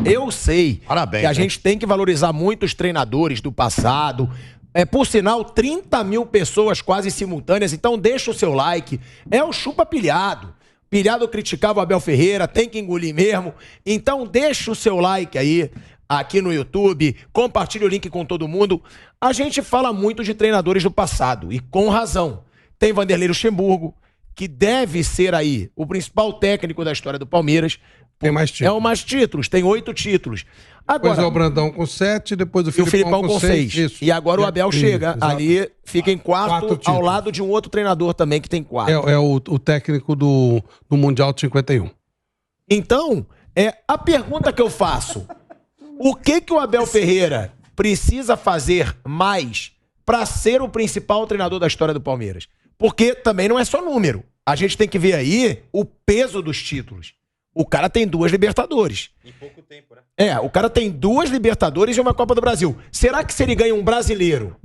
Eu sei Parabéns, que a gente tem que valorizar muito os treinadores do passado. Por sinal, 30 mil pessoas quase simultâneas, então deixa o seu like. É o chupa pilhado. Pilhado criticava o Abel Ferreira, tem que engolir mesmo. Então deixa o seu like aí, aqui no YouTube, compartilha o link com todo mundo. A gente fala muito de treinadores do passado, e com razão. Tem Vanderlei Luxemburgo, que deve ser aí o principal técnico da história do Palmeiras. Tem mais títulos. É o mais títulos, tem 8 títulos. Depois Agora, é o Brandão com 7, depois o e o Filipão com 6. Isso. E agora o Abel chega Exato. ali, fica em Quatro quarto, títulos. ao lado de um outro treinador também que tem 4. É o técnico do Mundial de 51. Então, a pergunta que eu faço, o que o Abel Ferreira precisa fazer mais para ser o principal treinador da história do Palmeiras? Porque também não é só número. A gente tem que ver aí o peso dos títulos. O cara tem 2 Libertadores. Em pouco tempo, né? O cara tem 2 Libertadores e uma Copa do Brasil. Será que se ele ganha um brasileiro,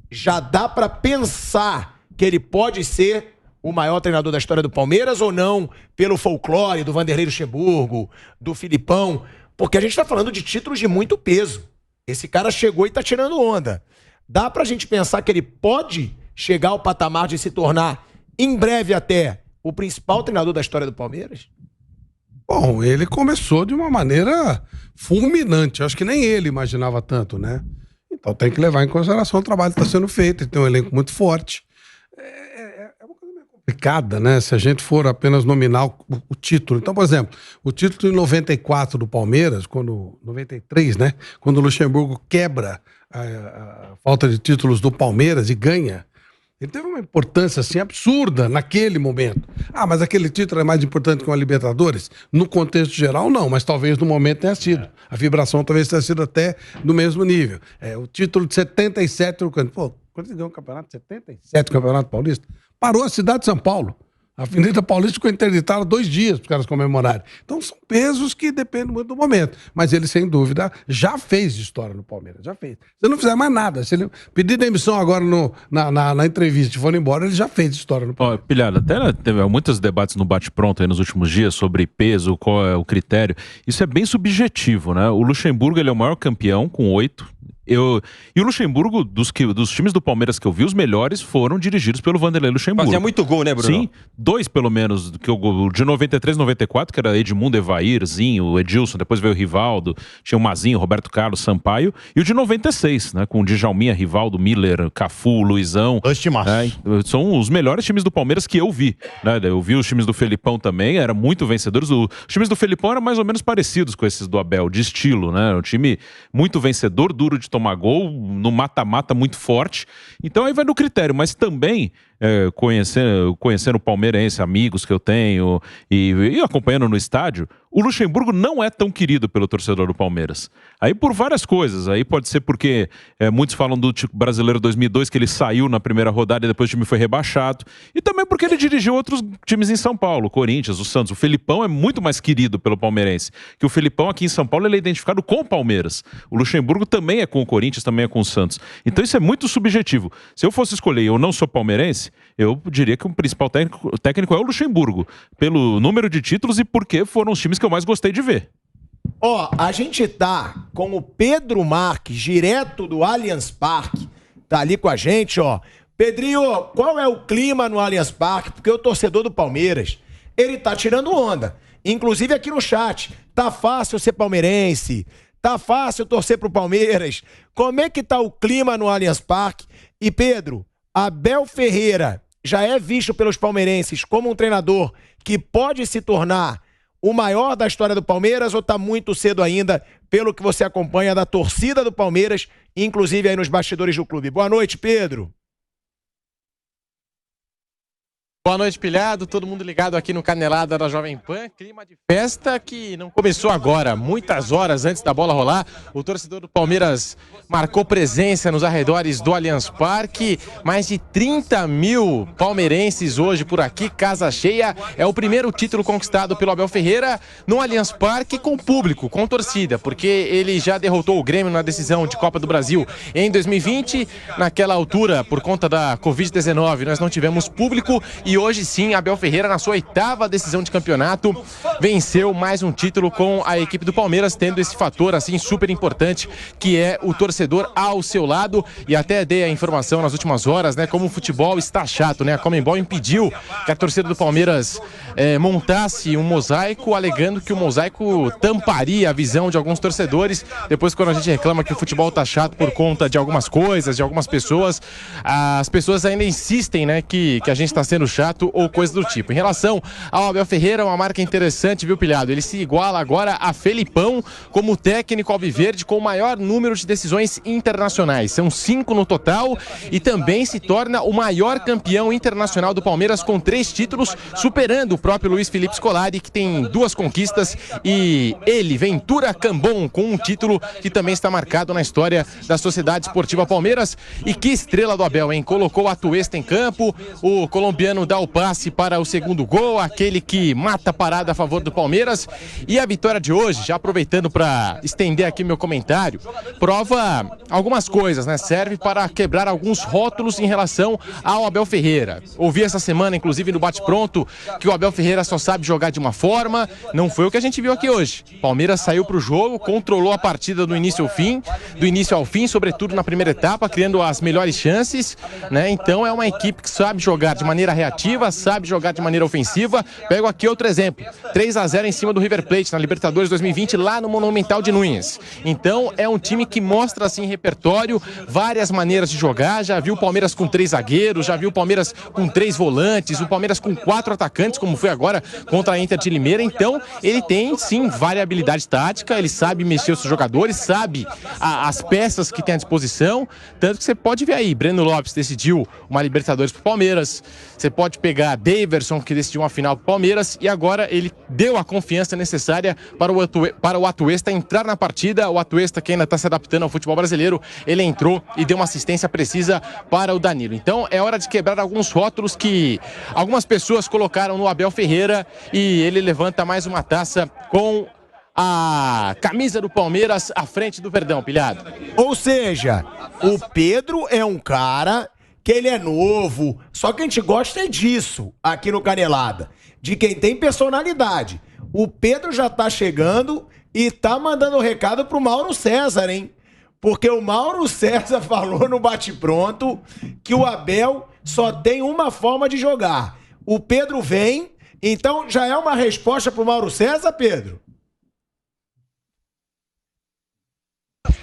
já dá pra pensar que ele pode ser o maior treinador da história do Palmeiras ou não? Pelo folclore do Vanderlei Luxemburgo, do Filipão. Porque a gente tá falando de títulos de muito peso. Esse cara chegou e tá tirando onda. Dá pra gente pensar que ele pode chegar ao patamar de se tornar, em breve até, o principal treinador da história do Palmeiras? Bom, ele começou de uma maneira fulminante. Acho que nem ele imaginava tanto, né? Então tem que levar em consideração o trabalho que está sendo feito. Ele tem um elenco muito forte. É uma coisa meio complicada, né? Se a gente for apenas nominar o título. Então, por exemplo, o título em 94 do Palmeiras, 93, né? Quando o Luxemburgo quebra a falta de títulos do Palmeiras e ganha, ele teve uma importância, assim, absurda naquele momento. Ah, mas aquele título é mais importante que uma Libertadores? No contexto geral, não, mas talvez no momento tenha sido. A vibração talvez tenha sido até no mesmo nível. O título de 77, pô, quando ele ganhou o campeonato de 77, o Campeonato Paulista, parou a cidade de São Paulo. A Avenida Paulista ficou interditada 2 dias para os caras comemorarem. Então são pesos que dependem muito do momento. Mas ele, sem dúvida, já fez história no Palmeiras. Já fez. Se ele não fizer mais nada, se ele pedir demissão agora na entrevista e for embora, ele já fez história no Palmeiras. Pilhado, até teve muitos debates no bate-pronto aí nos últimos dias sobre peso, qual é o critério. Isso é bem subjetivo, né? O Luxemburgo, ele é o maior campeão, com 8. E o Luxemburgo, dos times do Palmeiras que eu vi, os melhores foram dirigidos pelo Vanderlei Luxemburgo. Fazia muito gol, né, Bruno? Sim, 2 pelo menos, o de 93 e 94, que era Edmundo, Evair, Zinho, Edilson, depois veio o Rivaldo, tinha o Mazinho, Roberto Carlos, Sampaio, e o de 96, né, com o Djalminha, Rivaldo, Miller, Cafu, Luizão. São os melhores times do Palmeiras que eu vi, né? Eu vi os times do Felipão também, eram muito vencedores. Os times do Felipão eram mais ou menos parecidos com esses do Abel, de estilo, né? Um time muito vencedor, duro de tomar gol, no mata-mata muito forte. Então aí vai no critério, mas também conhecendo o palmeirense, amigos que eu tenho e acompanhando no estádio, o Luxemburgo não é tão querido pelo torcedor do Palmeiras. Aí por várias coisas, aí pode ser porque muitos falam do Brasileiro 2002, que ele saiu na primeira rodada e depois o time foi rebaixado, e também porque ele dirigiu outros times em São Paulo, o Corinthians, o Santos. O Felipão é muito mais querido pelo palmeirense, que o Felipão aqui em São Paulo ele é identificado com o Palmeiras. O Luxemburgo também é com o Corinthians, também é com o Santos. Então isso é muito subjetivo. Se eu fosse escolher, eu não sou palmeirense, eu diria que o principal técnico é o Luxemburgo, pelo número de títulos e porque foram os times que eu mais gostei de ver. A gente tá com o Pedro Marques, direto do Allianz Parque, tá ali com a gente, Pedrinho, qual é o clima no Allianz Parque? Porque o torcedor do Palmeiras, ele tá tirando onda. Inclusive aqui no chat, tá fácil ser palmeirense, tá fácil torcer pro Palmeiras. Como é que tá o clima no Allianz Parque? E Pedro, Abel Ferreira já é visto pelos palmeirenses como um treinador que pode se tornar o maior da história do Palmeiras, ou tá muito cedo ainda, pelo que você acompanha da torcida do Palmeiras, inclusive aí nos bastidores do clube? Boa noite, Pedro. Boa noite, Pilhado, todo mundo ligado aqui no Canelada da Jovem Pan, clima de festa que não começou agora, muitas horas antes da bola rolar, o torcedor do Palmeiras marcou presença nos arredores do Allianz Parque, mais de 30 mil palmeirenses hoje por aqui, casa cheia, é o primeiro título conquistado pelo Abel Ferreira no Allianz Parque com público, com torcida, porque ele já derrotou o Grêmio na decisão de Copa do Brasil em 2020, naquela altura, por conta da Covid-19, nós não tivemos público e E hoje sim, Abel Ferreira, na sua 8ª decisão de campeonato, venceu mais um título com a equipe do Palmeiras, tendo esse fator assim super importante, que é o torcedor ao seu lado. E até dei a informação nas últimas horas, né, como o futebol está chato, né? A Conmebol impediu que a torcida do Palmeiras montasse um mosaico, alegando que o mosaico tamparia a visão de alguns torcedores. Depois, quando a gente reclama que o futebol está chato por conta de algumas coisas, de algumas pessoas, as pessoas ainda insistem, né, que a gente está sendo chato ou coisa do tipo. Em relação ao Abel Ferreira, uma marca interessante, viu, Pilhado? Ele se iguala agora a Felipão como técnico alviverde com o maior número de decisões internacionais. São 5 no total e também se torna o maior campeão internacional do Palmeiras com 3 títulos, superando o próprio Luiz Felipe Scolari, que tem 2 conquistas, e ele, Ventura Cambon, com um título que também está marcado na história da Sociedade Esportiva Palmeiras. E que estrela do Abel, hein? Colocou o Atuesta em campo, o colombiano dá o passe para o segundo gol, aquele que mata a parada a favor do Palmeiras. E a vitória de hoje, já aproveitando para estender aqui meu comentário, prova algumas coisas, né? Serve para quebrar alguns rótulos em relação ao Abel Ferreira. Ouvi essa semana, inclusive no bate-pronto, que o Abel Ferreira só sabe jogar de uma forma. Não foi o que a gente viu aqui hoje. Palmeiras saiu para o jogo, controlou a partida do início ao fim, sobretudo na primeira etapa, criando as melhores chances, né? Então é uma equipe que sabe jogar de maneira reativa, sabe jogar de maneira ofensiva. Pego aqui outro exemplo, 3-0 em cima do River Plate na Libertadores 2020, lá no Monumental de Núñez. Então é um time que mostra assim repertório, várias maneiras de jogar. Já viu o Palmeiras com 3 zagueiros, já viu o Palmeiras com 3 volantes, o Palmeiras com 4 atacantes, como foi agora contra a Inter de Limeira. Então ele tem sim variabilidade tática, ele sabe mexer os seus jogadores, sabe as peças que tem à disposição, tanto que você pode ver aí, Breno Lopes decidiu uma Libertadores pro Palmeiras, você pode pegar Daverson, que decidiu uma final pro Palmeiras, e agora ele deu a confiança necessária para o Atuesta entrar na partida. O Atuesta, que ainda está se adaptando ao futebol brasileiro, ele entrou e deu uma assistência precisa para o Danilo. Então é hora de quebrar alguns rótulos que algumas pessoas colocaram no Abel Ferreira, e ele levanta mais uma taça com a camisa do Palmeiras à frente do Verdão, Pilhado. Ou seja, o Pedro é um cara que ele é novo, só que a gente gosta disso aqui no Canelada, de quem tem personalidade. O Pedro já tá chegando e tá mandando um recado pro Mauro César, hein? Porque o Mauro César falou no bate-pronto que o Abel só tem uma forma de jogar. O Pedro vem, então já é uma resposta pro Mauro César, Pedro?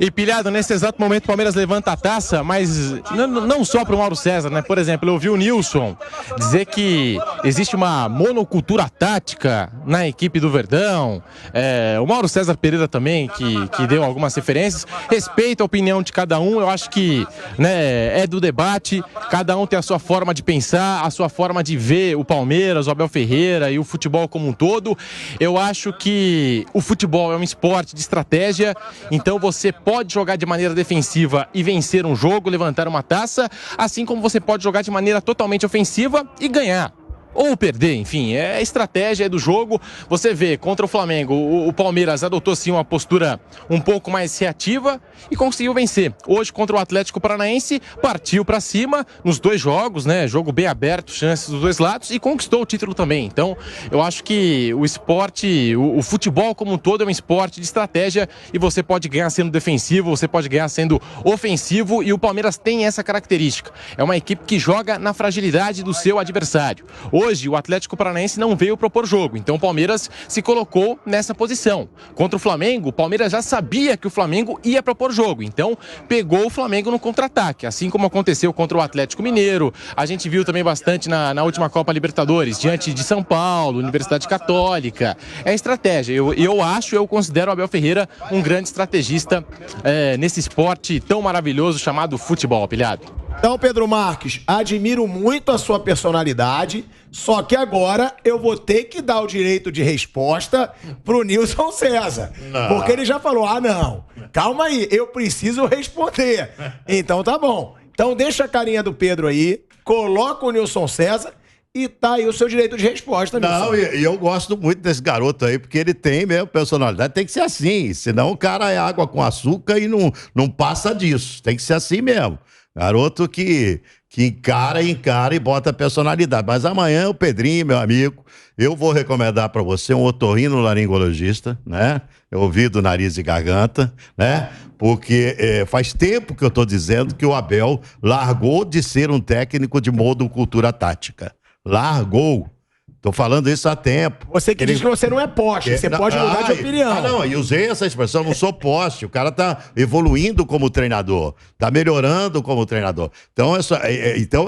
E, Pilhado, nesse exato momento o Palmeiras levanta a taça, mas não só para o Mauro César, né? Por exemplo, eu ouvi o Nilson dizer que existe uma monocultura tática na equipe do Verdão. O Mauro César Pereira também, que deu algumas referências. Respeito a opinião de cada um, eu acho que, né, é do debate, cada um tem a sua forma de pensar, a sua forma de ver o Palmeiras, o Abel Ferreira e o futebol como um todo. Eu acho que o futebol é um esporte de estratégia, então você pode jogar de maneira defensiva e vencer um jogo, levantar uma taça, assim como você pode jogar de maneira totalmente ofensiva e ganhar. Ou perder, enfim, é a estratégia do jogo. Você vê, contra o Flamengo, o Palmeiras adotou sim uma postura um pouco mais reativa e conseguiu vencer. Hoje, contra o Atlético Paranaense, partiu pra cima nos 2 jogos, né? Jogo bem aberto, chances dos 2 lados, e conquistou o título também. Então, eu acho que o esporte, o futebol como um todo é um esporte de estratégia, e você pode ganhar sendo defensivo, você pode ganhar sendo ofensivo, e o Palmeiras tem essa característica. É uma equipe que joga na fragilidade do seu adversário. Hoje, o Atlético Paranaense não veio propor jogo, então o Palmeiras se colocou nessa posição. Contra o Flamengo, o Palmeiras já sabia que o Flamengo ia propor jogo, então pegou o Flamengo no contra-ataque, assim como aconteceu contra o Atlético Mineiro. A gente viu também bastante na última Copa Libertadores, diante de São Paulo, Universidade Católica. É estratégia. Eu considero o Abel Ferreira um grande estrategista nesse esporte tão maravilhoso chamado futebol, Pilhado. Então, Pedro Marques, admiro muito a sua personalidade, só que agora eu vou ter que dar o direito de resposta pro Nilson César. Não. Porque ele já falou, não, calma aí, eu preciso responder. Então tá bom. Então deixa a carinha do Pedro aí, coloca o Nilson César e tá aí o seu direito de resposta, Nilson. Não, e eu gosto muito desse garoto aí, porque ele tem mesmo personalidade. Tem que ser assim, senão o cara é água com açúcar e não passa disso. Tem que ser assim mesmo. Garoto que que encara e bota personalidade. Mas amanhã o Pedrinho, meu amigo, eu vou recomendar para você um otorrinolaringologista, né? Ouvido, nariz e garganta, né? Porque faz tempo que eu estou dizendo que o Abel largou de ser um técnico de monocultura tática. Largou. Tô falando isso há tempo. Você que diz que você não é poste, você pode mudar de opinião. Não, eu usei essa expressão, não sou poste. O cara tá evoluindo como treinador, tá melhorando como treinador. Então,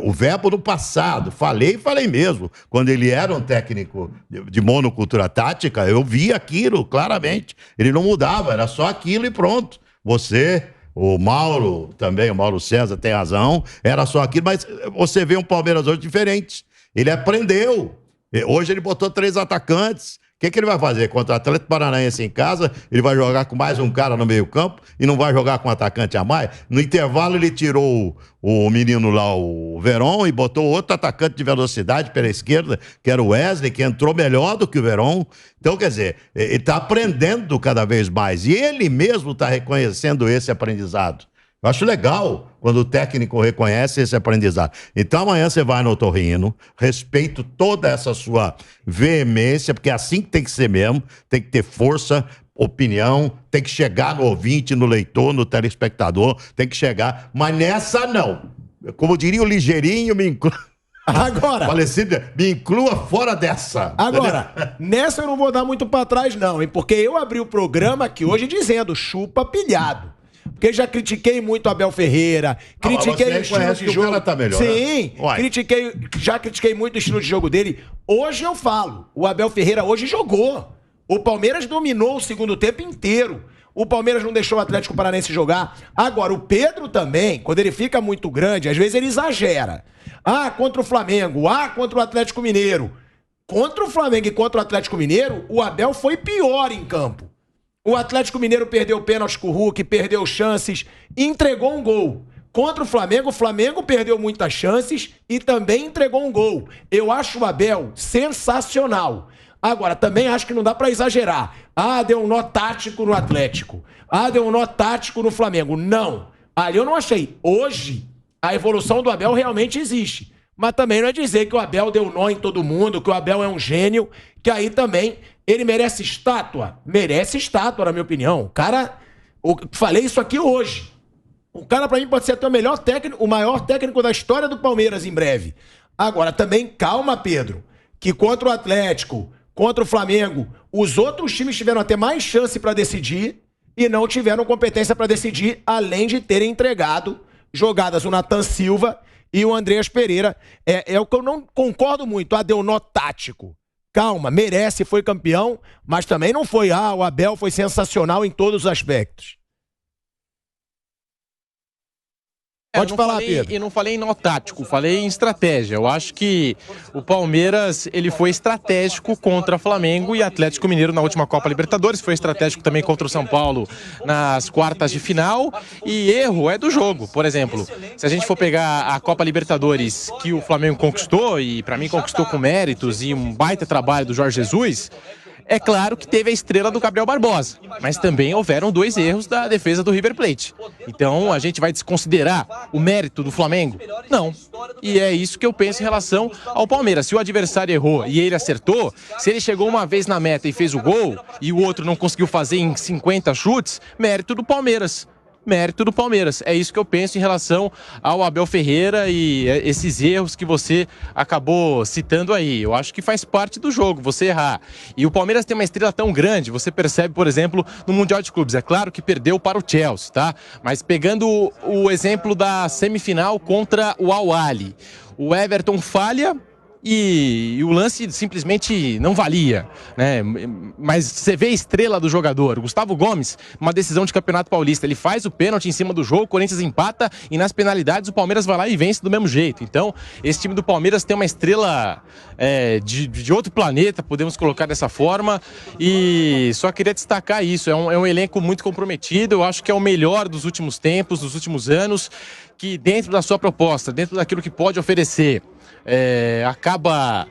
o verbo no passado, falei mesmo. Quando ele era um técnico de monocultura tática, eu vi aquilo claramente. Ele não mudava, era só aquilo e pronto. Você... O Mauro também, o Mauro César tem razão, era só aquilo, mas você vê um Palmeiras hoje diferente. Ele aprendeu. Hoje ele botou 3 atacantes. O que ele vai fazer? Contra o Atlético Paranaense em casa, ele vai jogar com mais um cara no meio-campo e não vai jogar com um atacante a mais? No intervalo, ele tirou o menino lá, o Verón, e botou outro atacante de velocidade pela esquerda, que era o Wesley, que entrou melhor do que o Verón. Então, quer dizer, ele está aprendendo cada vez mais. E ele mesmo está reconhecendo esse aprendizado. Eu acho legal quando o técnico reconhece esse aprendizado. Então amanhã você vai no otorrino, respeito toda essa sua veemência, porque é assim que tem que ser mesmo, tem que ter força, opinião, tem que chegar no ouvinte, no leitor, no telespectador, tem que chegar, mas nessa não. Como diria o Ligeirinho, me inclua... Agora, falecido, me inclua fora dessa. Agora, nessa eu não vou dar muito pra trás não, hein? Porque eu abri o programa aqui hoje dizendo chupa pilhado. Porque já critiquei muito o Abel Ferreira, critiquei o estilo de jogo. O cara tá melhor, sim, já critiquei muito o estilo de jogo dele. Hoje eu falo, o Abel Ferreira hoje jogou. O Palmeiras dominou o segundo tempo inteiro. O Palmeiras não deixou o Atlético Paranaense jogar. Agora, o Pedro também, quando ele fica muito grande, às vezes ele exagera. Contra o Flamengo, contra o Atlético Mineiro. Contra o Flamengo e contra o Atlético Mineiro, o Abel foi pior em campo. O Atlético Mineiro perdeu pênalti com o Hulk, perdeu chances, entregou um gol. Contra o Flamengo perdeu muitas chances e também entregou um gol. Eu acho o Abel sensacional. Agora, também acho que não dá pra exagerar. Deu um nó tático no Atlético. Deu um nó tático no Flamengo. Não. Ali eu não achei. Hoje, a evolução do Abel realmente existe. Mas também não é dizer que o Abel deu nó em todo mundo, que o Abel é um gênio, que aí também ele merece estátua. Merece estátua, na minha opinião. O cara... falei isso aqui hoje. O cara, pra mim, pode ser até o melhor técnico, o maior técnico da história do Palmeiras em breve. Agora, também, calma, Pedro, que contra o Atlético, contra o Flamengo, os outros times tiveram até mais chance pra decidir e não tiveram competência pra decidir, além de terem entregado jogadas o Nathan Silva e o Andreas Pereira. É o que eu não concordo muito. Deu nó tático. Calma, merece, foi campeão, mas também não foi, o Abel foi sensacional em todos os aspectos. Pode falar, Pedro. Eu não falei em nó tático, falei em estratégia. Eu acho que o Palmeiras, ele foi estratégico contra Flamengo e Atlético Mineiro na última Copa Libertadores, foi estratégico também contra o São Paulo nas quartas de final, e erro é do jogo. Por exemplo, se a gente for pegar a Copa Libertadores que o Flamengo conquistou, e pra mim conquistou com méritos e um baita trabalho do Jorge Jesus, é claro que teve a estrela do Gabriel Barbosa, mas também houveram 2 erros da defesa do River Plate. Então a gente vai desconsiderar o mérito do Flamengo? Não. E é isso que eu penso em relação ao Palmeiras. Se o adversário errou e ele acertou, se ele chegou uma vez na meta e fez o gol, e o outro não conseguiu fazer em 50 chutes, mérito do Palmeiras. Mérito do Palmeiras. É isso que eu penso em relação ao Abel Ferreira e esses erros que você acabou citando aí. Eu acho que faz parte do jogo, você errar. E o Palmeiras tem uma estrela tão grande, você percebe, por exemplo, no Mundial de Clubes. É claro que perdeu para o Chelsea, tá? Mas pegando o exemplo da semifinal contra o Al-Ahly, o Everton falha e o lance simplesmente não valia, né? Mas você vê a estrela do jogador, o Gustavo Gomes, uma decisão de Campeonato Paulista, ele faz o pênalti em cima do jogo, o Corinthians empata e nas penalidades o Palmeiras vai lá e vence do mesmo jeito. Então, esse time do Palmeiras tem uma estrela de outro planeta, podemos colocar dessa forma, e só queria destacar isso, é um elenco muito comprometido, eu acho que é o melhor dos últimos tempos, dos últimos anos. que dentro da sua proposta, dentro daquilo que pode oferecer, acaba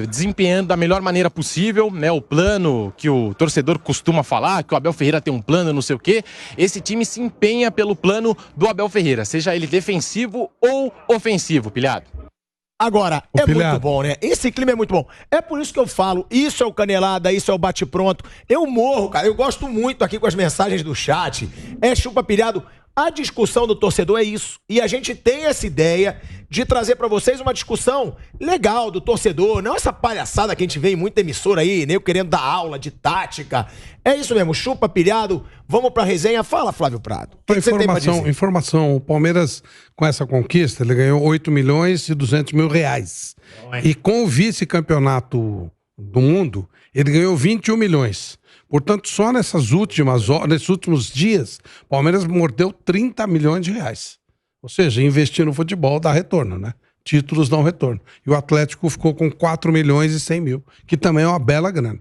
desempenhando da melhor maneira possível, né? O plano que o torcedor costuma falar, que o Abel Ferreira tem um plano, não sei o quê, esse time se empenha pelo plano do Abel Ferreira, seja ele defensivo ou ofensivo, Pilhado. Agora, muito bom, né? Esse clima é muito bom. É por isso que eu falo, isso é o Canelada, isso é o bate-pronto. Eu morro, cara, eu gosto muito aqui com as mensagens do chat. É chupa pilhado. A discussão do torcedor é isso. E a gente tem essa ideia de trazer pra vocês uma discussão legal do torcedor. Não essa palhaçada que a gente vê em muita emissora aí, nem eu querendo dar aula de tática. É isso mesmo, chupa pilhado. Vamos pra resenha. Fala, Flávio Prado. O que você tem pra dizer? Informação. O Palmeiras, com essa conquista, ele ganhou 8 milhões e 200 mil reais. E com o vice-campeonato do mundo, ele ganhou 21 milhões. Portanto, só nesses últimos dias, o Palmeiras mordeu 30 milhões de reais. Ou seja, investir no futebol dá retorno, né? Títulos dão retorno. E o Atlético ficou com 4 milhões e 100 mil, que também é uma bela grana.